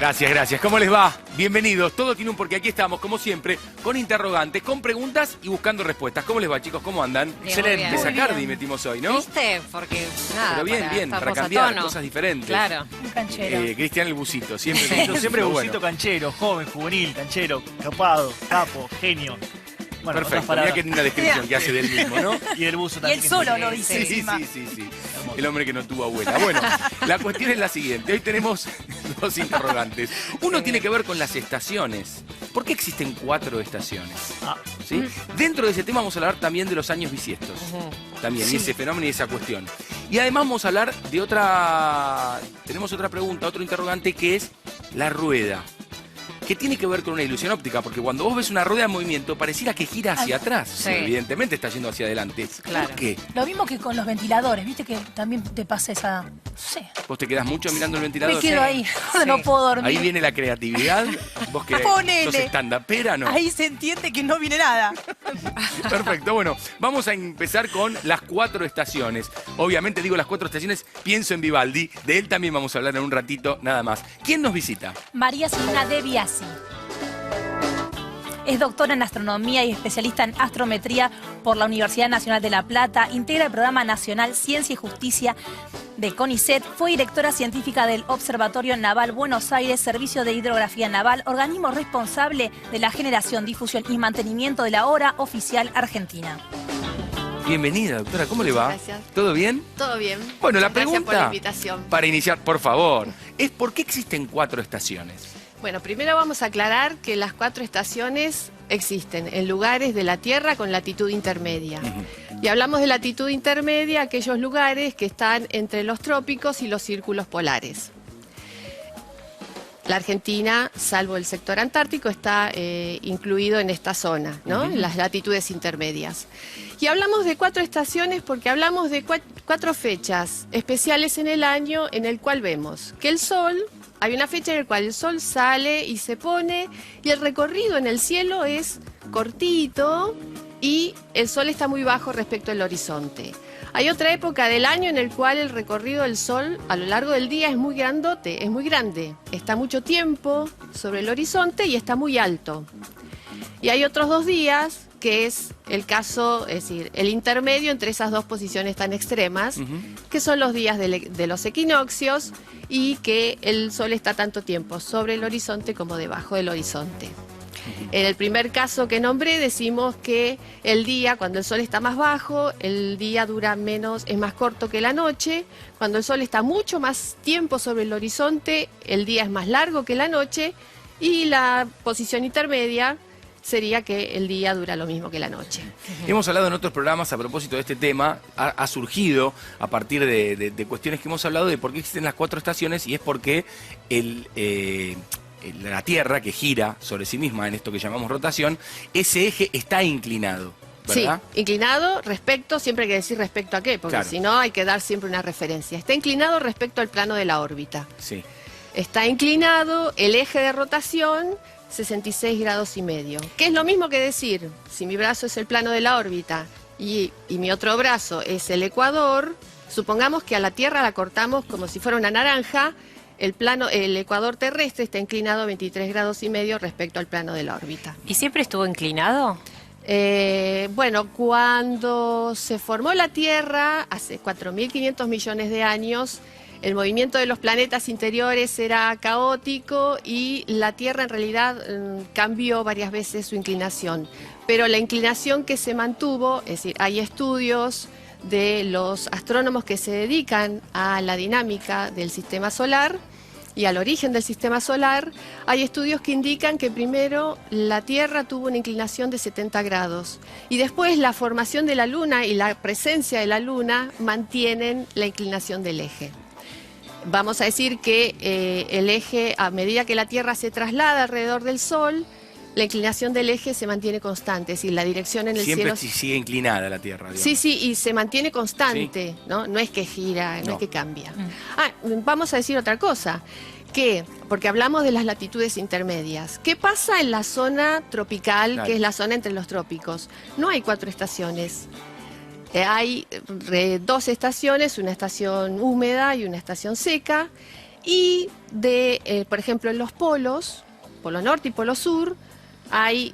Gracias, gracias. ¿Cómo les va? Bienvenidos. Todo tiene un porqué. Aquí estamos, como siempre, con interrogantes, con preguntas y buscando respuestas. ¿Cómo les va, chicos? ¿Cómo andan? Excelente. De Sacardi metimos hoy, ¿no? ¿Viste? Porque nada, Pero bien, para cambiar cosas diferentes. Claro. Un canchero. Cristian el Busito, siempre. Siempre Pero busito canchero, joven, juvenil, canchero, capado, capo, genio. Bueno, perfecto, mira qué linda descripción que hace del mismo, ¿no? Y del buzo Y también. él solo lo dice Sí, encima. sí. El hombre que no tuvo abuela. Bueno, la cuestión es la siguiente. Hoy tenemos dos interrogantes. Uno tiene que ver con las estaciones. ¿Por qué existen 4 estaciones? ¿Sí? Dentro de ese tema vamos a hablar también de los años bisiestos. También, y ese fenómeno y esa cuestión. Y además vamos a hablar de otra... Tenemos otra pregunta, otro interrogante, que es la rueda. Que tiene que ver con una ilusión óptica, porque cuando vos ves una rueda en movimiento, pareciera que gira hacia atrás. Sí. Evidentemente está yendo hacia adelante. Claro. ¿Por qué? Lo mismo que con los ventiladores, viste que también te pasa esa... No sé, ¿Vos te quedás mucho mirando el ventilador? me quedo ahí, no puedo dormir. Ahí viene la creatividad. Vos que Ponele. sos estandapera, ¿no? Ahí se entiende que no viene nada. Perfecto, bueno, vamos a empezar con las 4 estaciones. Obviamente digo las 4 estaciones, pienso en Vivaldi. De él también vamos a hablar en un ratito, nada más. ¿Quién nos visita? María Silvina De Biasi. Es doctora en astronomía y especialista en astrometría por la Universidad Nacional de La Plata. Integra el Programa Nacional Ciencia y Justicia de CONICET. Fue directora científica del Observatorio Naval Buenos Aires, Servicio de Hidrografía Naval, organismo responsable de la generación, difusión y mantenimiento de la hora oficial argentina. Bienvenida, doctora, ¿cómo le va? Gracias. ¿Todo bien? Todo bien. Bueno, la Gracias pregunta por la invitación. para iniciar, por favor, es ¿por qué existen 4 estaciones? Bueno, primero vamos a aclarar que las 4 estaciones existen en lugares de la Tierra con latitud intermedia. Y hablamos de latitud intermedia, aquellos lugares que están entre los trópicos y los círculos polares. La Argentina, salvo el sector antártico, está incluido en esta zona, ¿no? En las latitudes intermedias. Y hablamos de 4 estaciones porque hablamos de 4 fechas especiales en el año en el cual vemos que el Sol... Hay una fecha en la cual el Sol sale y se pone y el recorrido en el cielo es cortito y el Sol está muy bajo respecto al horizonte. Hay otra época del año en el cual el recorrido del Sol a lo largo del día es muy grandote, es muy grande. Está mucho tiempo sobre el horizonte y está muy alto. Y hay otros 2 días, que es el caso, es decir, el intermedio entre esas 2 posiciones tan extremas, que son los días de los equinoccios y que el Sol está tanto tiempo sobre el horizonte como debajo del horizonte. En el primer caso que nombré decimos que el día, cuando el Sol está más bajo, el día dura menos, es más corto que la noche. Cuando el Sol está mucho más tiempo sobre el horizonte, el día es más largo que la noche. Y la posición intermedia sería que el día dura lo mismo que la noche. Hemos hablado en otros programas a propósito de este tema, ha surgido a partir de cuestiones que hemos hablado de por qué existen las 4 estaciones y es porque la Tierra, que gira sobre sí misma en esto que llamamos rotación, ese eje está inclinado, ¿verdad? Sí, inclinado respecto, siempre hay que decir respecto a qué, porque Claro. si no hay que dar siempre una referencia. Está inclinado respecto al plano de la órbita. Sí. Está inclinado el eje de rotación 66 grados y medio. Que es lo mismo que decir, si mi brazo es el plano de la órbita y mi otro brazo es el ecuador, supongamos que a la Tierra la cortamos como si fuera una naranja, el ecuador terrestre está inclinado 23 grados y medio respecto al plano de la órbita. ¿Y siempre estuvo inclinado? Bueno, cuando se formó la Tierra, hace 4.500 millones de años, el movimiento de los planetas interiores era caótico y la Tierra en realidad cambió varias veces su inclinación. Pero la inclinación que se mantuvo, es decir, hay estudios de los astrónomos que se dedican a la dinámica del sistema solar y al origen del sistema solar, hay estudios que indican que primero la Tierra tuvo una inclinación de 70 grados y después la formación de la Luna y la presencia de la Luna mantienen la inclinación del eje. Vamos a decir que el eje, a medida que la Tierra se traslada alrededor del Sol, la inclinación del eje se mantiene constante, es decir, la dirección en el Siempre cielo... sigue inclinada la Tierra, digamos. Sí, sí, y se mantiene constante, Sí. ¿no? No es que gira, no No. es que cambia. Vamos a decir otra cosa, que, porque hablamos de las latitudes intermedias, ¿qué pasa en la zona tropical, Claro. que es la zona entre los trópicos? No hay 4 estaciones. Hay 2 estaciones, una estación húmeda y una estación seca. Y por ejemplo, en los polos, Polo Norte y Polo Sur, hay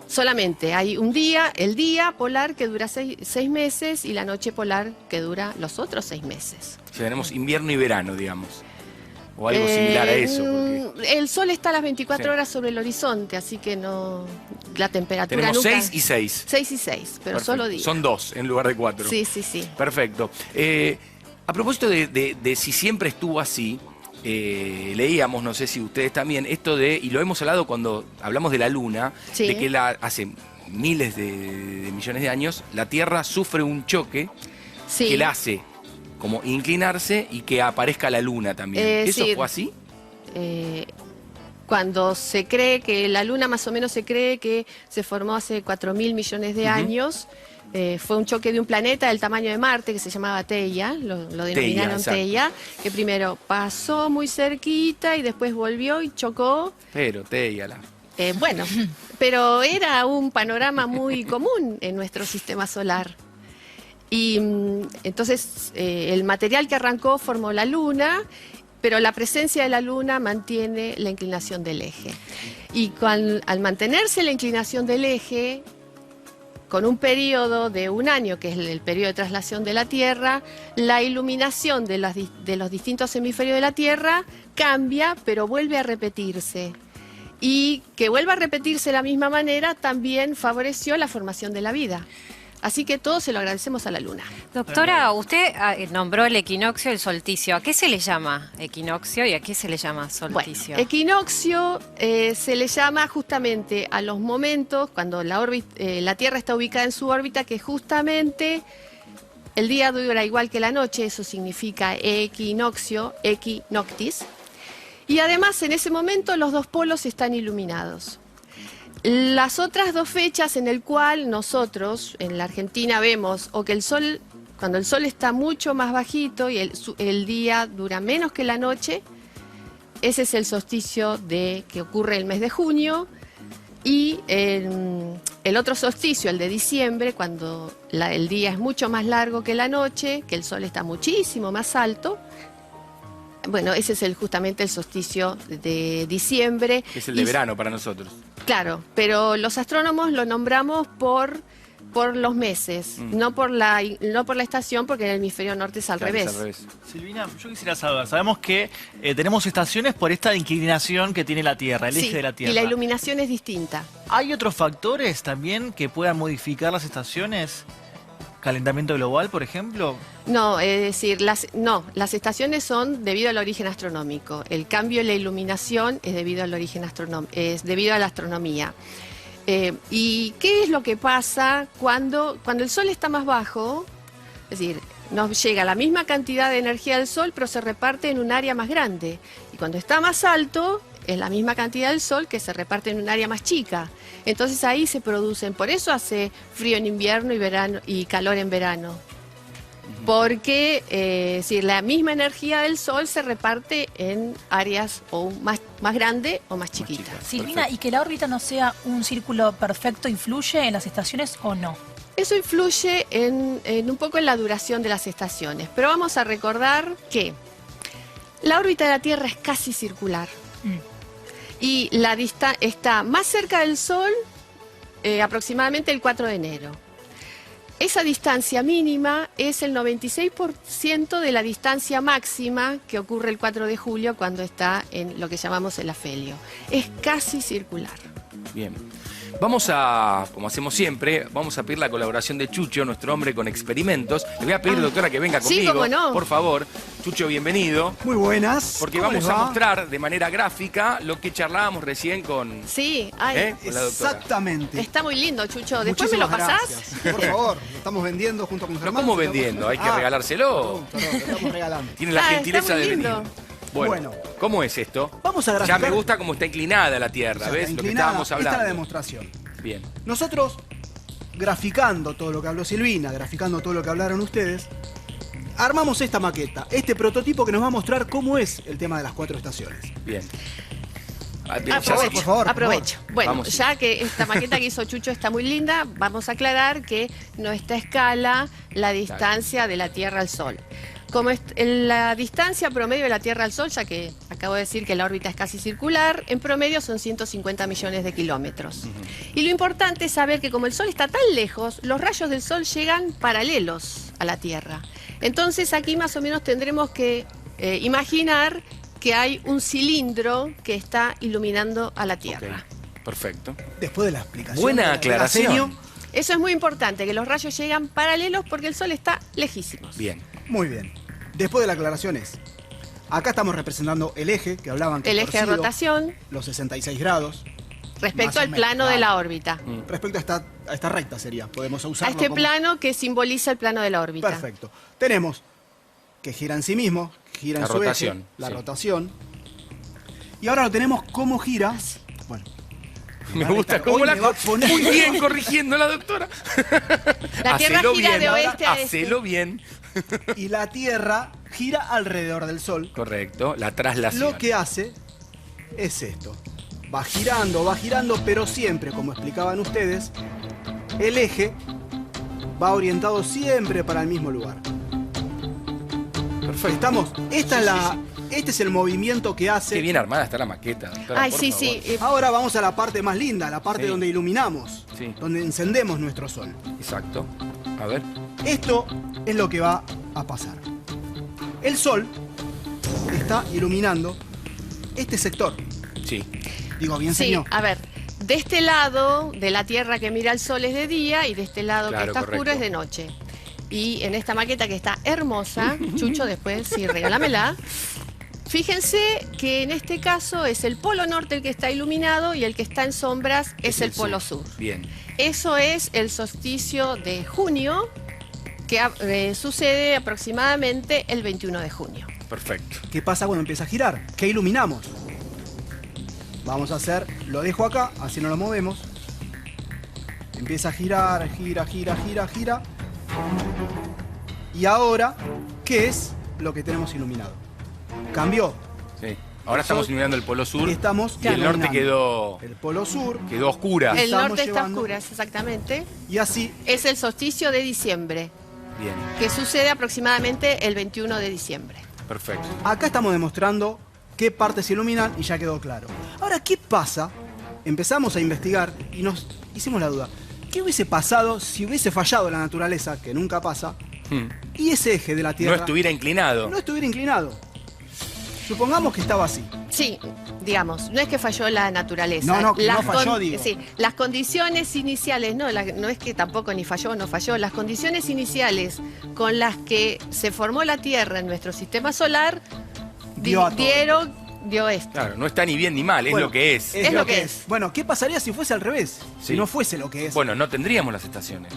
solamente hay un día, el día polar que dura 6 meses y la noche polar que dura los otros 6 meses. O sea, tenemos invierno y verano, digamos. O algo similar a eso. Porque... El sol está a las 24 Sí. horas sobre el horizonte, así que no, la temperatura Tenemos nunca... 6 y 6. 6 y 6, pero Perfecto. solo días. Son 2 en lugar de 4. Sí, sí, sí. Perfecto. A propósito de si siempre estuvo así, leíamos, no sé si ustedes también, esto de, y lo hemos hablado cuando hablamos de la Luna, Sí. de que hace miles de millones de años, la Tierra sufre un choque Sí. que la hace como inclinarse y que aparezca la Luna también. ¿Eso sí. fue así? Cuando se cree que la Luna más o menos se cree que se formó hace 4.000 millones de años, fue un choque de un planeta del tamaño de Marte que se llamaba Theia, lo denominaron exacto. Theia, que primero pasó muy cerquita y después volvió y chocó. Pero, Teyala. Bueno, pero era un panorama muy común en nuestro sistema solar. Y entonces el material que arrancó formó la Luna, pero la presencia de la Luna mantiene la inclinación del eje. Y al mantenerse la inclinación del eje, con un periodo de un año, que es el periodo de traslación de la Tierra, la iluminación de los distintos hemisferios de la Tierra cambia, pero vuelve a repetirse. Y que vuelva a repetirse de la misma manera también favoreció la formación de la vida. Así que todo se lo agradecemos a la Luna. Doctora, usted nombró el equinoccio, el solsticio. ¿A qué se le llama equinoccio y a qué se le llama solsticio? Bueno, equinoccio se le llama justamente a los momentos cuando la Tierra está ubicada en su órbita, que justamente el día dura igual que la noche, eso significa equinoccio, equinoctis. Y además en ese momento los dos polos están iluminados. Las otras 2 fechas en el cual nosotros en la Argentina vemos o que el sol, cuando el sol está mucho más bajito y el día dura menos que la noche, ese es el solsticio que ocurre el mes de junio, y el otro solsticio, el de diciembre, cuando el día es mucho más largo que la noche, que el sol está muchísimo más alto. Bueno, ese es justamente el solsticio de diciembre. Es el de verano para nosotros. Claro, pero los astrónomos lo nombramos por los meses, no por la estación, porque en el hemisferio norte es al Claro, revés. es al revés. Silvina, yo quisiera saber, sabemos que tenemos estaciones por esta inclinación que tiene la Tierra, el Sí, eje de la Tierra. y la iluminación es distinta. ¿Hay otros factores también que puedan modificar las estaciones? ¿Calentamiento global, por ejemplo? No, es decir, las estaciones son debido al origen astronómico. El cambio en la iluminación es debido al origen es debido a la astronomía. ¿Y qué es lo que pasa cuando el Sol está más bajo? Es decir, nos llega la misma cantidad de energía del Sol, pero se reparte en un área más grande. Y cuando está más alto, es la misma cantidad del Sol que se reparte en un área más chica. Entonces ahí se producen, por eso hace frío en invierno y verano y calor en verano. Porque si la misma energía del Sol se reparte en áreas o más grande o más chiquita. chicas. Silvina, Perfecto. ¿y que la órbita no sea un círculo perfecto influye en las estaciones o no? Eso influye en un poco en la duración de las estaciones. Pero vamos a recordar que la órbita de la Tierra es casi circular. Y está más cerca del Sol aproximadamente el 4 de enero. Esa distancia mínima es el 96% de la distancia máxima que ocurre el 4 de julio cuando está en lo que llamamos el afelio. Es casi circular. Bien. Vamos a, como hacemos siempre, vamos a pedir la colaboración de Chucho, nuestro hombre con experimentos. Le voy a pedir, doctora, que venga Sí, conmigo, cómo no. por favor. Chucho, bienvenido. Muy buenas. Porque ¿Cómo vamos les a va? mostrar de manera gráfica lo que charlábamos recién con... Sí, ay, con la doctora. Exactamente. está muy lindo, Chucho. ¿Después me lo Muchísimas pasás? gracias. Por favor, lo estamos vendiendo junto con Pero Germán. ¿cómo vendiendo? ¿Hay que regalárselo? Perdón, lo estamos regalando. Tiene la Ah, está gentileza muy de venir. lindo. Bueno, ¿cómo es esto? Vamos a Ya graficar. me gusta cómo está inclinada la Tierra, Ya ¿ves? está Lo que inclinada. estábamos Esta es la hablando. demostración. Bien. Nosotros, graficando todo lo que habló Silvina, graficando todo lo que hablaron ustedes, armamos esta maqueta, este prototipo que nos va a mostrar cómo es el tema de las 4 estaciones. Bien. Bien, ya Aprovecho, por favor. aprovecho. Bueno, Vamos. ya que esta maqueta que hizo Chucho está muy linda, vamos a aclarar que no está a escala la distancia de la Tierra al Sol. Como la distancia promedio de la Tierra al Sol, ya que acabo de decir que la órbita es casi circular, en promedio son 150 millones de kilómetros. Y lo importante es saber que como el Sol está tan lejos, los rayos del Sol llegan paralelos a la Tierra. Entonces aquí más o menos tendremos que imaginar que hay un cilindro que está iluminando a la Tierra. Ok, perfecto. Después de la explicación. Buena del aclaración. Arsenio, Eso es muy importante, que los rayos llegan paralelos porque el Sol está lejísimos. Bien. muy bien. Después de la aclaración es, acá estamos representando el eje que hablaban que El es eje de torcido, rotación los 66 grados. respecto Más o al menos, plano de claro. la órbita. Respecto a esta recta sería, podemos A usarlo este como- plano que simboliza el plano de la órbita. Perfecto. Tenemos que gira en sí mismo, gira La en su rotación, eje, la sí. rotación. Y ahora lo tenemos cómo gira. Bueno. Me va a gusta restar. cómo Hoy la... me va a poner- Muy bien corrigiendo la doctora. La Tierra Hacelo gira bien, de ahora, oeste a este. hacelo bien. Y la Tierra gira alrededor del Sol. Correcto, la traslación. Lo que hace es esto. Va girando, pero siempre, como explicaban ustedes, el eje va orientado siempre para el mismo lugar. Perfecto. ¿Estamos? Este es el movimiento que hace. Qué bien armada está la maqueta, doctora, Ay, por sí, favor. sí. Ahora vamos a la parte más linda, la parte Sí. donde iluminamos, Sí. donde encendemos nuestro Sol. Exacto. A ver. Esto es lo que va a pasar. El Sol está iluminando este sector. Sí. Digo, bien, Sí, señor. a ver. De este lado de la Tierra que mira al Sol es de día y de este lado Claro, que está oscuro correcto. es de noche. Y en esta maqueta que está hermosa, Chucho, después sí, regálamela. Fíjense que en este caso es el polo norte el que está iluminado y el que está en sombras es el polo sur. Bien. Eso es el solsticio de junio, que sucede aproximadamente el 21 de junio. Perfecto. ¿Qué pasa cuando empieza a girar? ¿Qué iluminamos? Vamos a hacer, lo dejo acá, así no lo movemos. Empieza a girar, gira. Y ahora, ¿qué es lo que tenemos iluminado? Cambió. Sí. Ahora estamos iluminando el polo sur Y estamos y el norte iluminando quedó el polo sur. oscura. El Estamos norte está llevando- oscuro, exactamente. Y así, Es el solsticio de diciembre, Bien. que sucede aproximadamente el 21 de diciembre. Perfecto. acá estamos demostrando qué partes se iluminan y ya quedó claro. Ahora, ¿qué pasa? Empezamos a investigar y nos hicimos la duda. ¿Qué hubiese pasado si hubiese fallado la naturaleza, que nunca pasa, Hmm. y ese eje de la No Tierra estuviera inclinado. no estuviera inclinado? Supongamos que estaba así. Sí, digamos, no es que falló la naturaleza. No, que no Las falló, digo. Sí, las condiciones iniciales, no es que tampoco ni falló o no falló, las condiciones iniciales con las que se formó la Tierra en nuestro sistema solar Dio a todo. dio esto. Claro, no está ni bien ni mal, es Bueno, lo que es. Es lo que es. Bueno, ¿qué pasaría si fuese al revés? Sí. Si no fuese lo que es. Bueno, no tendríamos las estaciones.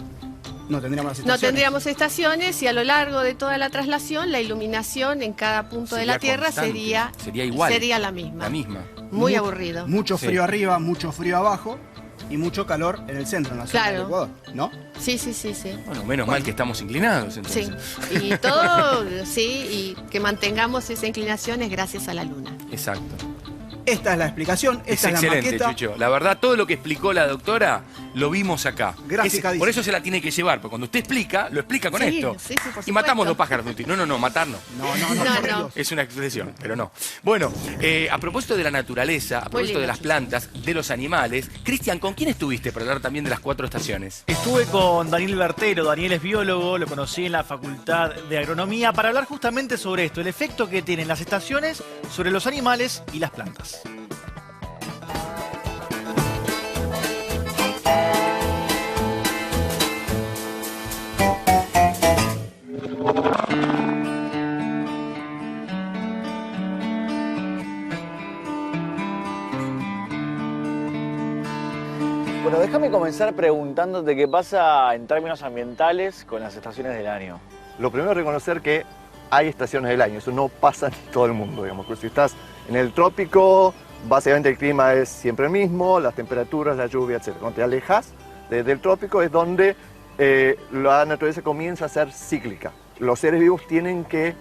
No tendríamos las No estaciones. tendríamos estaciones y a lo largo de toda la traslación la iluminación en cada punto de Sería la Tierra constante, sería igual. Sería la misma. La misma. Muy aburrido. Mucho Sí. frío arriba, mucho frío abajo y mucho calor en el centro, en la zona Claro. del Ecuador, ¿no? Sí. Bueno, menos mal que estamos inclinados Sí, entonces. y todo, sí, y que mantengamos esa inclinación es gracias a la luna. Exacto. Esta es la explicación, Es esta es la excelente, maqueta. Chucho. La verdad, todo lo que explicó la doctora lo vimos acá. Graficadísimo. Por eso se la tiene que llevar, porque cuando usted explica, lo explica con Sí, esto. sí, por Y supuesto. matamos los pájaros. No, matarnos. No, No, por no. Dios. Es una expresión, pero no. Bueno, a propósito de la naturaleza, a propósito lindo, de las Chucho. plantas, de los animales, Cristian, ¿con quién estuviste para hablar también de las 4 estaciones? Estuve con Daniel Bertero. Daniel es biólogo, lo conocí en la Facultad de Agronomía para hablar justamente sobre esto, el efecto que tienen las estaciones sobre los animales y las plantas. Bueno, déjame comenzar preguntándote qué pasa en términos ambientales con las estaciones del año. Lo primero es reconocer que hay estaciones del año, eso no pasa en todo el mundo, digamos. Si estás en el trópico, básicamente el clima es siempre el mismo, las temperaturas, la lluvia, etc. Cuando te alejas del trópico es donde la naturaleza comienza a ser cíclica. Los seres vivos tienen que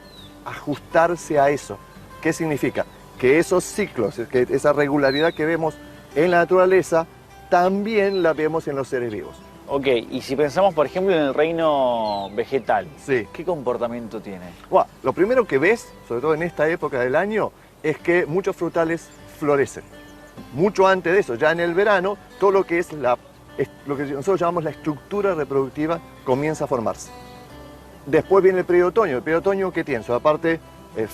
ajustarse a eso. ¿Qué significa? que esos ciclos, que esa regularidad que vemos en la naturaleza, también la vemos en los seres vivos. Ok, y si pensamos, por ejemplo, en el reino vegetal, Sí. ¿qué comportamiento tiene? Bueno, lo primero que ves, sobre todo en esta época del año, es que muchos frutales florecen. Mucho antes de eso, ya en el verano, todo lo que es lo que nosotros llamamos la estructura reproductiva comienza a formarse. Después viene el periodo de otoño. El periodo de otoño, ¿qué tiene? Es una parte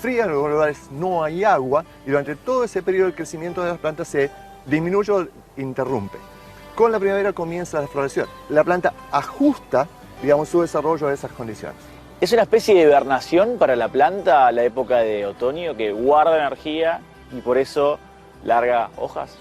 fría, en algunos lugares no hay agua, y durante todo ese periodo el crecimiento de las plantas se disminuye o interrumpe. Con la primavera comienza la floración. La planta ajusta, digamos, su desarrollo a esas condiciones. ¿Es una especie de hibernación para la planta a la época de otoño que guarda energía y por eso larga hojas?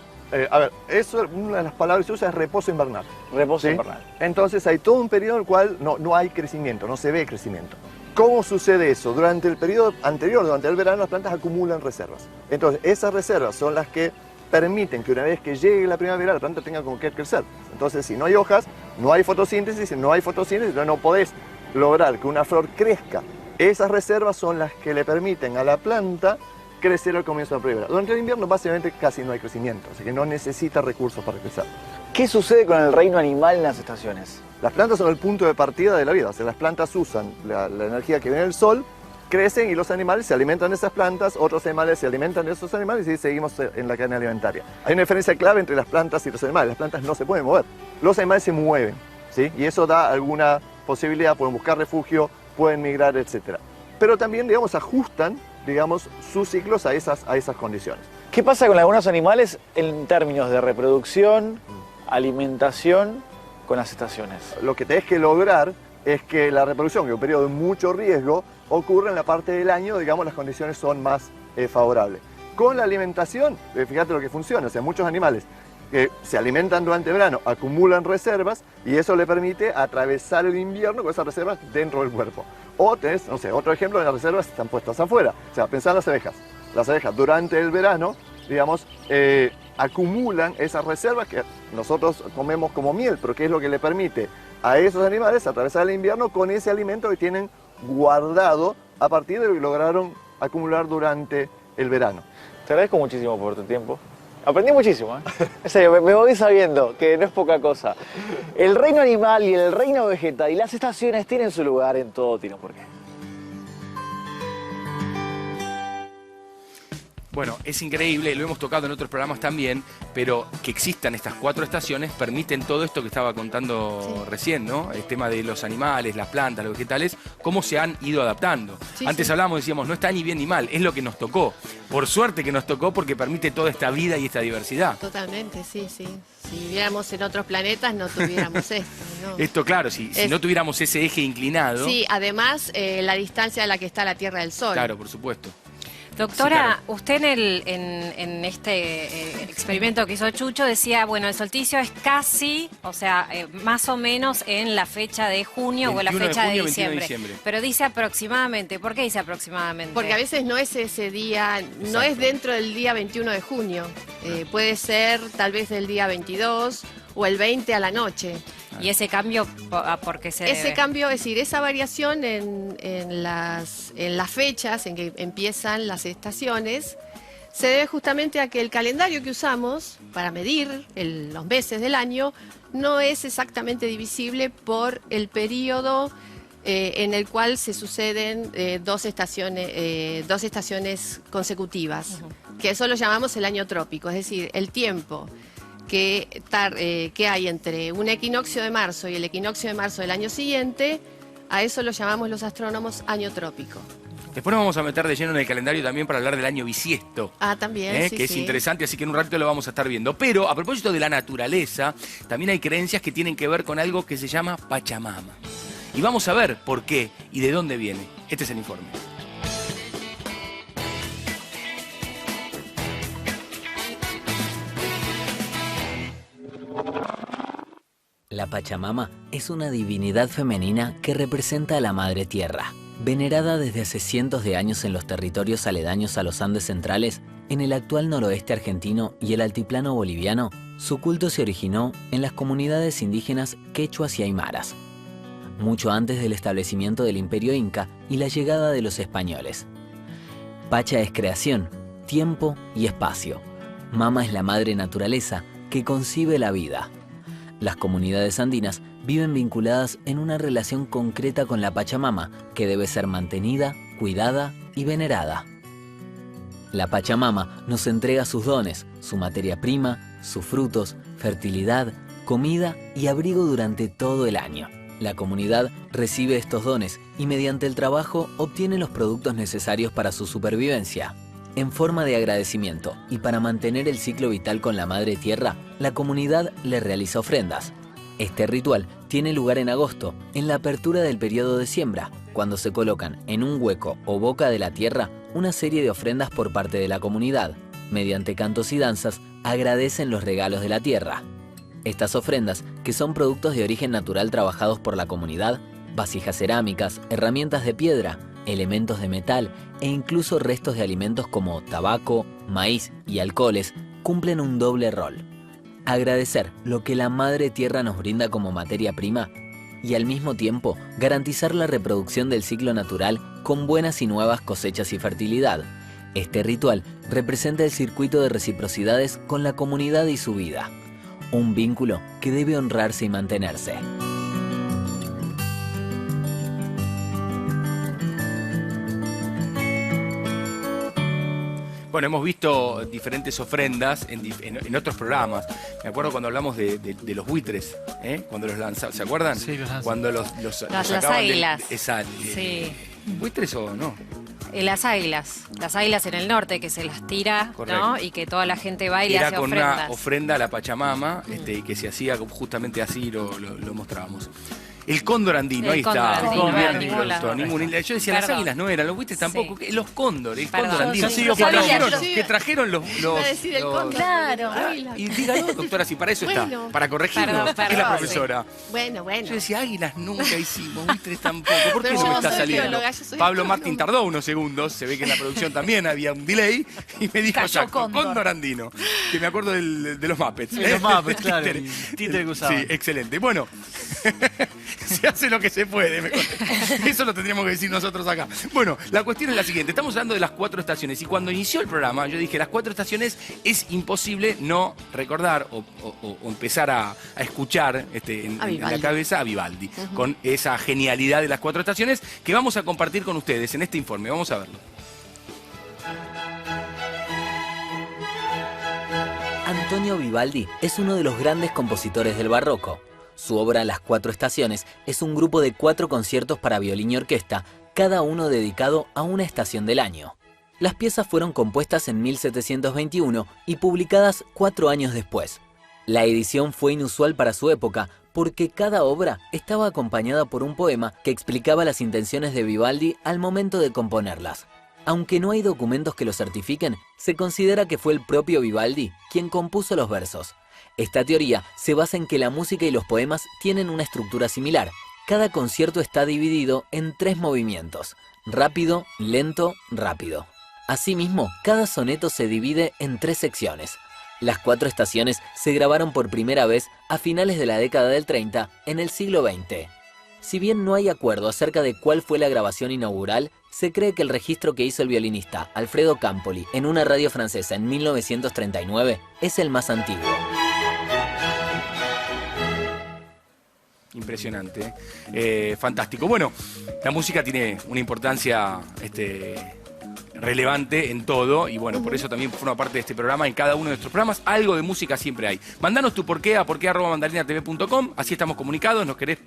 A ver, eso, una de las palabras que se usa es reposo invernal. Reposo ¿Sí? invernal. Entonces hay todo un periodo en el cual no hay crecimiento, no se ve crecimiento. ¿Cómo sucede eso? Durante el periodo anterior, durante el verano, las plantas acumulan reservas. Entonces, esas reservas son las que permiten que una vez que llegue la primavera, la planta tenga con qué crecer. Entonces, si no hay hojas, no hay fotosíntesis, si no hay fotosíntesis, entonces no podés lograr que una flor crezca. Esas reservas son las que le permiten a la planta crecer al comienzo de la primavera. Durante el invierno, básicamente, casi no hay crecimiento, así que no necesita recursos para crecer. ¿Qué sucede con el reino animal en las estaciones? Las plantas son el punto de partida de la vida, o sea, las plantas usan la energía que viene del sol, crecen y los animales se alimentan de esas plantas, otros animales se alimentan de esos animales y seguimos en la cadena alimentaria. Hay una diferencia clave entre las plantas y los animales. Las plantas no se pueden mover, los animales se mueven, ¿sí? Y eso da alguna posibilidad, pueden buscar refugio, pueden migrar, etc. Pero también, digamos, ajustan, digamos, sus ciclos a esas condiciones. ¿Qué pasa con algunos animales en términos de reproducción, alimentación, con las estaciones? Lo que tenés que lograr es que la reproducción, que es un periodo de mucho riesgo, ocurre en la parte del año, digamos, las condiciones son más favorables. Con la alimentación, fíjate lo que funciona, o sea, muchos animales que se alimentan durante el verano acumulan reservas y eso le permite atravesar el invierno con esas reservas dentro del cuerpo. O tenés, no sé, otro ejemplo de las reservas están puestas afuera. O sea, pensá en las abejas. Las abejas durante el verano, digamos, acumulan esas reservas que nosotros comemos como miel, pero que es lo que le permite a esos animales atravesar el invierno con ese alimento que tienen guardado a partir de lo que lograron acumular durante el verano. Te agradezco muchísimo por tu tiempo. Aprendí muchísimo, ¿eh? En serio, me voy sabiendo que no es poca cosa. El reino animal y el reino vegetal y las estaciones tienen su lugar en Todo Tiene un Porqué. Bueno, es increíble, lo hemos tocado en otros programas también, pero que existan estas 4 estaciones permiten todo esto que estaba contando recién, ¿no? El tema de los animales, las plantas, los vegetales, cómo se han ido adaptando. Antes hablábamos, decíamos, no está ni bien ni mal, es lo que nos tocó. Por suerte que nos tocó porque permite toda esta vida y esta diversidad. Totalmente, sí. Si viviéramos en otros planetas no tuviéramos esto, ¿no? Esto, claro, si no tuviéramos ese eje inclinado... Sí, además la distancia a la que está la Tierra del Sol. Claro, por supuesto. Doctora, Sí, claro. usted en este experimento que hizo Chucho decía, bueno, el solsticio es casi, o sea, más o menos en la fecha de junio o en la 21 de fecha junio, de 21 de diciembre. diciembre. Pero dice aproximadamente. ¿Por qué dice aproximadamente? Porque a veces no es ese día, no es dentro del día 21 de junio. Puede ser tal vez el día 22 o el 20 a la noche. ¿Y ese cambio por qué se Ese debe? cambio, es decir, esa variación en las fechas en que empiezan las estaciones, se debe justamente a que el calendario que usamos para medir los meses del año no es exactamente divisible por el periodo en el cual se suceden dos estaciones consecutivas, que eso lo llamamos el año trópico, es decir, el tiempo que hay entre un equinoccio de marzo y el equinoccio de marzo del año siguiente, a eso lo llamamos los astrónomos año trópico. Después nos vamos a meter de lleno en el calendario también para hablar del año bisiesto. Ah, también, sí, que es sí. interesante, así que en un ratito lo vamos a estar viendo. Pero a propósito de la naturaleza, también hay creencias que tienen que ver con algo que se llama Pachamama. Y vamos a ver por qué y de dónde viene. Este es el informe. La Pachamama es una divinidad femenina que representa a la Madre Tierra. Venerada desde hace cientos de años en los territorios aledaños a los Andes centrales, en el actual noroeste argentino y el altiplano boliviano, su culto se originó en las comunidades indígenas quechuas y aymaras, mucho antes del establecimiento del Imperio Inca y la llegada de los españoles. Pacha es creación, tiempo y espacio. Mama es la madre naturaleza que concibe la vida. Las comunidades andinas viven vinculadas en una relación concreta con la Pachamama, que debe ser mantenida, cuidada y venerada. La Pachamama nos entrega sus dones, su materia prima, sus frutos, fertilidad, comida y abrigo durante todo el año. La comunidad recibe estos dones y mediante el trabajo obtiene los productos necesarios para su supervivencia. En forma de agradecimiento y para mantener el ciclo vital con la Madre Tierra, la comunidad le realiza ofrendas. Este ritual tiene lugar en agosto, en la apertura del periodo de siembra, cuando se colocan en un hueco o boca de la tierra una serie de ofrendas por parte de la comunidad. Mediante cantos y danzas, agradecen los regalos de la tierra. Estas ofrendas, que son productos de origen natural trabajados por la comunidad, vasijas cerámicas, herramientas de piedra, elementos de metal e incluso restos de alimentos como tabaco, maíz y alcoholes, cumplen un doble rol. Agradecer lo que la Madre Tierra nos brinda como materia prima y al mismo tiempo garantizar la reproducción del ciclo natural con buenas y nuevas cosechas y fertilidad. Este ritual representa el circuito de reciprocidades con la comunidad y su vida. Un vínculo que debe honrarse y mantenerse. Bueno, hemos visto diferentes ofrendas en otros programas. Me acuerdo cuando hablamos de los buitres, cuando los lanzaban, ¿se acuerdan? Sí, los lanzaban. Cuando los Las sacaban águilas. Sí. ¿Buitres o no? Las águilas en el norte que se las tira, Correcto. ¿no? Y que toda la gente va y le Era hace con ofrendas. una ofrenda a la Pachamama, y que se hacía justamente así, lo mostrábamos. El cóndor andino, ahí cóndor está. andino, Bien, no, productor, yo decía, las Perdón. águilas no eran, los buitres tampoco, Sí. los cóndores, el Perdón. cóndor andino. Yo sigo que, por trajeron, lo- que trajeron los... Iba a decir el cóndor. Claro. Y dígalo, doctora, si para eso está, Bueno. para corregirnos, Perdón, que es la perdón, profesora. Bueno. Yo decía, águilas nunca hicimos, buitres tampoco. ¿Por qué Pero no yo me no está soy saliendo? bióloga, yo soy Pablo astrónoma. Martín tardó unos segundos, se ve que en la producción también había un delay, y me dijo, Cayó exacto, cóndor. cóndor andino, que me acuerdo de los Muppets. De los Muppets, claro, Títere. el títere que usaban. Sí, excelente. Bueno, se hace lo que se puede, me conté. Eso lo tendríamos que decir nosotros acá. Bueno, la cuestión es la siguiente, estamos hablando de las 4 estaciones, y cuando inició el programa, yo dije, las 4 estaciones es imposible no recordar o empezar a escuchar en la Vivaldi. cabeza a Vivaldi, con esa genialidad de las 4 estaciones que vamos a compartir con ustedes en este informe. Vamos a verlo. Antonio Vivaldi es uno de los grandes compositores del barroco. Su obra Las 4 estaciones es un grupo de 4 conciertos para violín y orquesta, cada uno dedicado a una estación del año. Las piezas fueron compuestas en 1721 y publicadas 4 años después. La edición fue inusual para su época porque cada obra estaba acompañada por un poema que explicaba las intenciones de Vivaldi al momento de componerlas. Aunque no hay documentos que lo certifiquen, se considera que fue el propio Vivaldi quien compuso los versos. Esta teoría se basa en que la música y los poemas tienen una estructura similar. Cada concierto está dividido en 3 movimientos: rápido, lento, rápido. Asimismo, cada soneto se divide en 3 secciones. Las 4 estaciones se grabaron por primera vez a finales de la década del 30 en el siglo XX. Si bien no hay acuerdo acerca de cuál fue la grabación inaugural, se cree que el registro que hizo el violinista Alfredo Campoli en una radio francesa en 1939 es el más antiguo. Impresionante, fantástico. Bueno, la música tiene una importancia relevante en todo, y bueno, por eso también forma parte de este programa. En cada uno de nuestros programas algo de música siempre hay. Mandanos tu porqué a porqué@mandarinatv.com, así estamos comunicados. Nos querés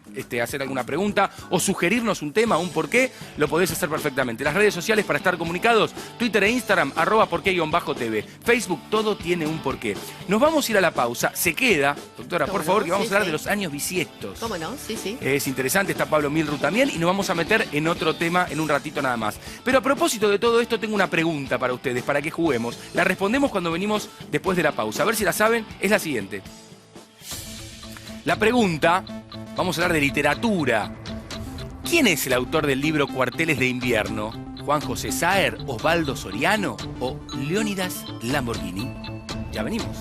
hacer alguna pregunta o sugerirnos un tema, un porqué, lo podés hacer perfectamente. Las redes sociales para estar comunicados: Twitter e Instagram, @porqué_tv, Facebook, todo tiene un porqué. Nos vamos a ir a la pausa. Se queda, doctora, por ¿Cómo favor, no? que vamos Sí, a hablar sí. de los años bisiestos. ¿Cómo no? Sí. Es interesante, está Pablo Milru también, y nos vamos a meter en otro tema en un ratito nada más. Pero a propósito de todo esto, tengo una pregunta para ustedes, para que juguemos. La respondemos cuando venimos después de la pausa. A ver si la saben, es la siguiente. La pregunta, vamos a hablar de literatura. ¿Quién es el autor del libro Cuarteles de invierno? ¿Juan José Saer, Osvaldo Soriano o Leónidas Lamborghini? Ya venimos.